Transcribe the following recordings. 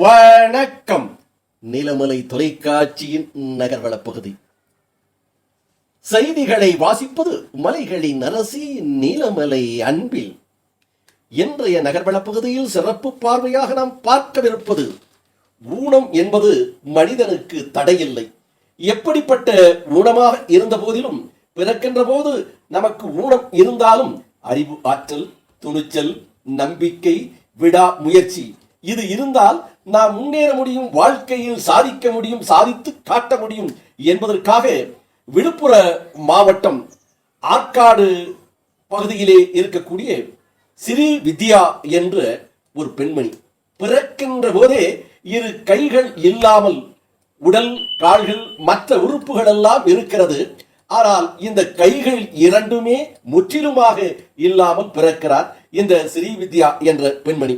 வணக்கம். நிலமலை தொலைக்காட்சியின் நகர்வள பகுதி செய்திகளை வாசிப்பது மலைகளின் அரசி நீலமலை அன்பில். இன்றைய நகர்வள பகுதியில் சிறப்பு பார்வையாக நாம் பார்க்கவிருப்பது, ஊனம் என்பது மனிதனுக்கு தடையில்லை. எப்படிப்பட்ட ஊனமாக இருந்த போதிலும், பிறக்கின்ற போது நமக்கு ஊனம் இருந்தாலும் அறிவு, ஆற்றல், துணிச்சல், நம்பிக்கை, விடா முயற்சி இது இருந்தால் நாம் முன்னேற முடியும், வாழ்க்கையில் சாதிக்க முடியும், சாதித்து காட்ட முடியும் என்பதற்காக விழுப்புர மாவட்டம் ஆற்காடு பகுதியிலே இருக்கக்கூடிய ஸ்ரீ வித்யா என்ற ஒரு பெண்மணி பிறக்கின்ற போதே இரு கைகள் இல்லாமல் உடல், கால்கள், மற்ற உறுப்புகள் எல்லாம் இருக்கிறது. ஆனால் இந்த கைகள் இரண்டுமே முற்றிலுமாக இல்லாமல் பிறக்கிறார் இந்த ஸ்ரீ வித்யா என்ற பெண்மணி.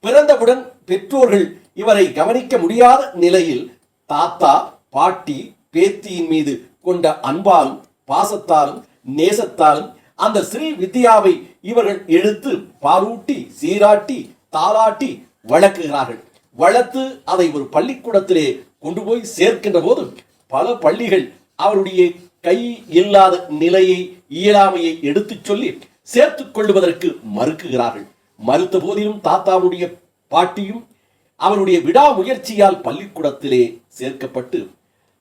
பிறந்தவுடன் பெற்றோர்கள் இவரை கவனிக்க முடியாத நிலையில் தாத்தா, பாட்டி, பேத்தியின் மீது கொண்ட அன்பாலும் பாசத்தாலும் நேசத்தாலும் அந்த ஸ்ரீ வித்யாவை இவர்கள் எடுத்து பாலூட்டி, சீராட்டி, தாளாட்டி வளர்க்குகிறார்கள். வளர்த்து அதை ஒரு பள்ளிக்கூடத்திலே கொண்டு போய் சேர்க்கின்ற போது பல பள்ளிகள் அவருடைய கை இல்லாத நிலையை, இயலாமையை எடுத்துச் சொல்லி சேர்த்துக் கொள்வதற்கு மறுக்குகிறார்கள். மறுத்த போதிலும் தாத்தாவுடைய பாட்டியும் அவருடைய விடாமுயற்சியால் பள்ளிக்கூடத்திலே சேர்க்கப்பட்டு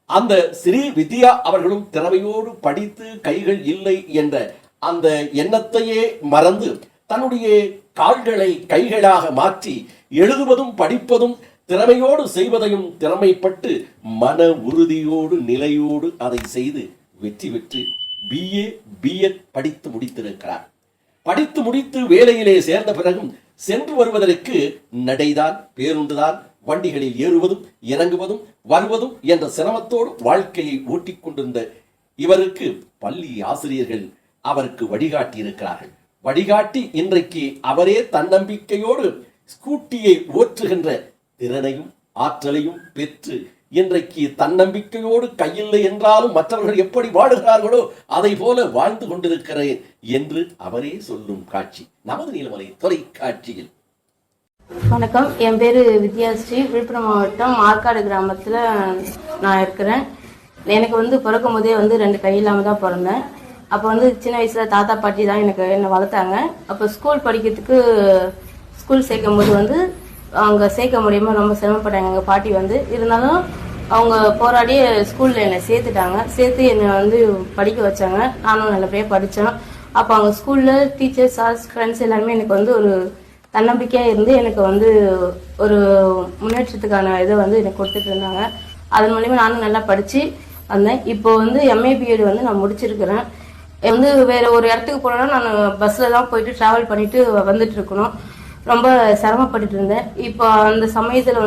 அந்த ஸ்ரீ வித்யா அவர்களும் திறமையோடு படித்து கைகள் இல்லை என்ற அந்த எண்ணத்தையே மறந்து தன்னுடைய கால்களை கைகளாக மாற்றி எழுதுவதும் படிப்பதும் திறமையோடு செய்வதையும் திறமைப்பட்டு மன உறுதியோடு நிலையோடு அதை செய்து வெற்றி பெற்று BA BEd படித்து முடித்திருக்கிறார். படித்து முடித்து வேலையிலே சேர்ந்த பிறகும் சென்று வருவதற்கு நடைதான், பேருந்துதான், வண்டிகளில் ஏறுவதும் இறங்குவதும் வருவதும் என்ற சிரமத்தோடு வாழ்க்கையை ஓட்டிக் கொண்டிருந்த இவருக்கு பள்ளி ஆசிரியர்கள் அவருக்கு வழிகாட்டி இருக்கிறார்கள். வழிகாட்டி இன்றைக்கு அவரே தன்னம்பிக்கையோடு ஸ்கூட்டியை ஓற்றுகின்ற திறனையும் ஆற்றலையும் பெற்று இன்றைக்கு தன்னம்பிக்கையோடு கையில்லை என்றாலும் மற்றவர்கள் எப்படி வாழுகிறார்களோ அதை போல வாழ்ந்து கொண்டிருக்கிறேன் என்று அவரே சொல்லும் காட்சி நமது நீலமலை தொலைக்காட்சியில். வணக்கம், என் பேரு வித்யாஸ்ரீ. விழுப்புரம் மாவட்டம் ஆற்காடு கிராமத்துல நான் இருக்கிறேன். எனக்கு பிறக்கும் போதே 2 கை இல்லாம தான் பிறந்தேன். அப்போ சின்ன வயசுல தாத்தா பாட்டி தான் என்னை வளர்த்தாங்க. அப்போ ஸ்கூல் படிக்கிறதுக்கு ஸ்கூல் சேர்க்கும் போது அவங்க சேர்க்க முடியாம ரொம்ப சிரமப்பட்டாங்க எங்க பாட்டி. இருந்தாலும் அவங்க போராடி ஸ்கூல்ல என்னை சேர்த்துட்டாங்க. சேர்த்து என்னை படிக்க வச்சாங்க. நானும் நல்லபடியா படித்தேன். அப்போ அவங்க ஸ்கூல்ல டீச்சர்ஸ், சார்ஸ், ஃப்ரெண்ட்ஸ் எல்லாருமே எனக்கு ஒரு தன்னம்பிக்கையா இருந்து எனக்கு ஒரு முன்னேற்றத்துக்கான இதை எனக்கு கொடுத்துட்டு இருந்தாங்க. அதன் மூலியமா நானும் நல்லா படிச்சு வந்தேன். இப்போ MA BEd நான் முடிச்சிருக்கிறேன். வேற ஒரு இடத்துக்கு போனோம்னா நான் பஸ்ல தான் போயிட்டு டிராவல் பண்ணிட்டு வந்துட்டு இருக்கணும். ரொம்ப சிரமப்பட்டுட்டு இருந்தேன். இப்போ அந்த சமயத்துல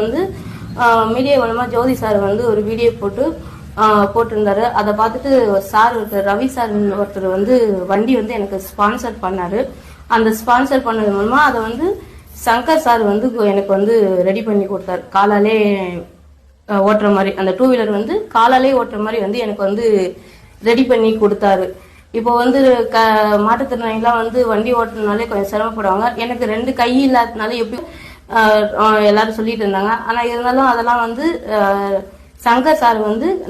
மீடியா மூலமா ஜோதி சார் ஒரு வீடியோ போட்டிருந்தாரு. அதை பார்த்துட்டு சார் ஒருத்தர், ரவி சார் ஒருத்தர் வண்டி எனக்கு ஸ்பான்சர் பண்ணாரு. அந்த ஸ்பான்சர் பண்ணது மூலமா அதை சங்கர் சார் எனக்கு ரெடி பண்ணி கொடுத்தாரு. காலாலே ஓட்டுற மாதிரி, அந்த 2 வீலர் காலாலே ஓட்டுற மாதிரி எனக்கு ரெடி பண்ணி கொடுத்தாரு. இப்போ மாற்றுத்திறனாளிலாம் வண்டி ஓட்டுறதுனாலே கொஞ்சம் சிரமப்படுவாங்க. எனக்கு 2 கை இல்லாததுனால எப்படி எல்லாரும் சொல்லிட்டு இருந்தாங்க. ஆனா இருந்தாலும் அதெல்லாம் சங்கர் சார்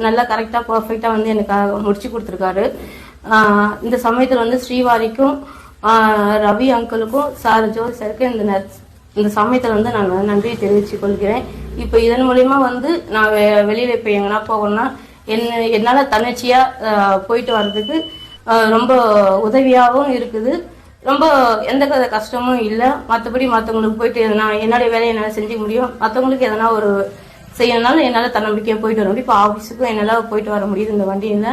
நல்லா கரெக்டா பர்ஃபெக்டா எனக்கு முடிச்சு கொடுத்துருக்காரு. இந்த சமயத்துல ஸ்ரீவாரிக்கும் ரவி அங்கிளுக்கும் சார் ஜோதி சாருக்கு இந்த சமயத்துல நான் நன்றியை தெரிவிச்சு கொள்கிறேன். இப்போ இதன் மூலியமா நான் வெளியில இப்ப எங்கன்னா போகணும்னா என்னால தன்னிச்சையா போயிட்டு வர்றதுக்கு ரொம்ப உதவியாகவும் இருக்குது. ரொம்ப எந்த கஷ்டமும் இல்லை. மற்றபடி மற்றவங்களுக்கு போயிட்டு என்னுடைய வேலையை என்னால் செஞ்சுக்க முடியும். மற்றவங்களுக்கு எதனா ஒரு செய்யணும்னாலும் என்னால் தன்னம்பிக்கையாக போயிட்டு வர முடியும். இப்போ ஆஃபீஸுக்கும் என்னால் போயிட்டு வர முடியுது இந்த வண்டியில்.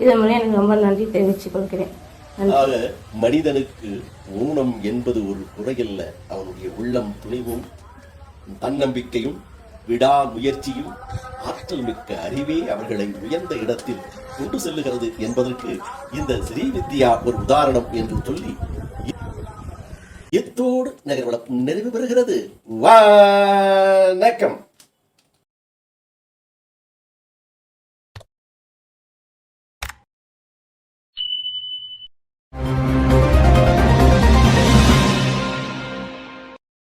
இதன் மூலம் எனக்கு ரொம்ப நன்றி தெரிவித்துக் கொள்கிறேன். மனிதனுக்கு ஊனம் என்பது ஒரு குறையல்ல. அவனுடைய உள்ளம் துணிவும் தன்னம்பிக்கையும் விடாமுயற்சியும் ஆற்றல் மிக்க அறிவே அவர்களை உயர்ந்த இடத்தில் கொண்டு செல்லுகிறது என்பதற்கு இந்த ஸ்ரீ வித்யா ஒரு உதாரணம் என்று சொல்லி இத்தோடு நகர்வளம் நிறைவு பெறுகிறது. வணக்கம்.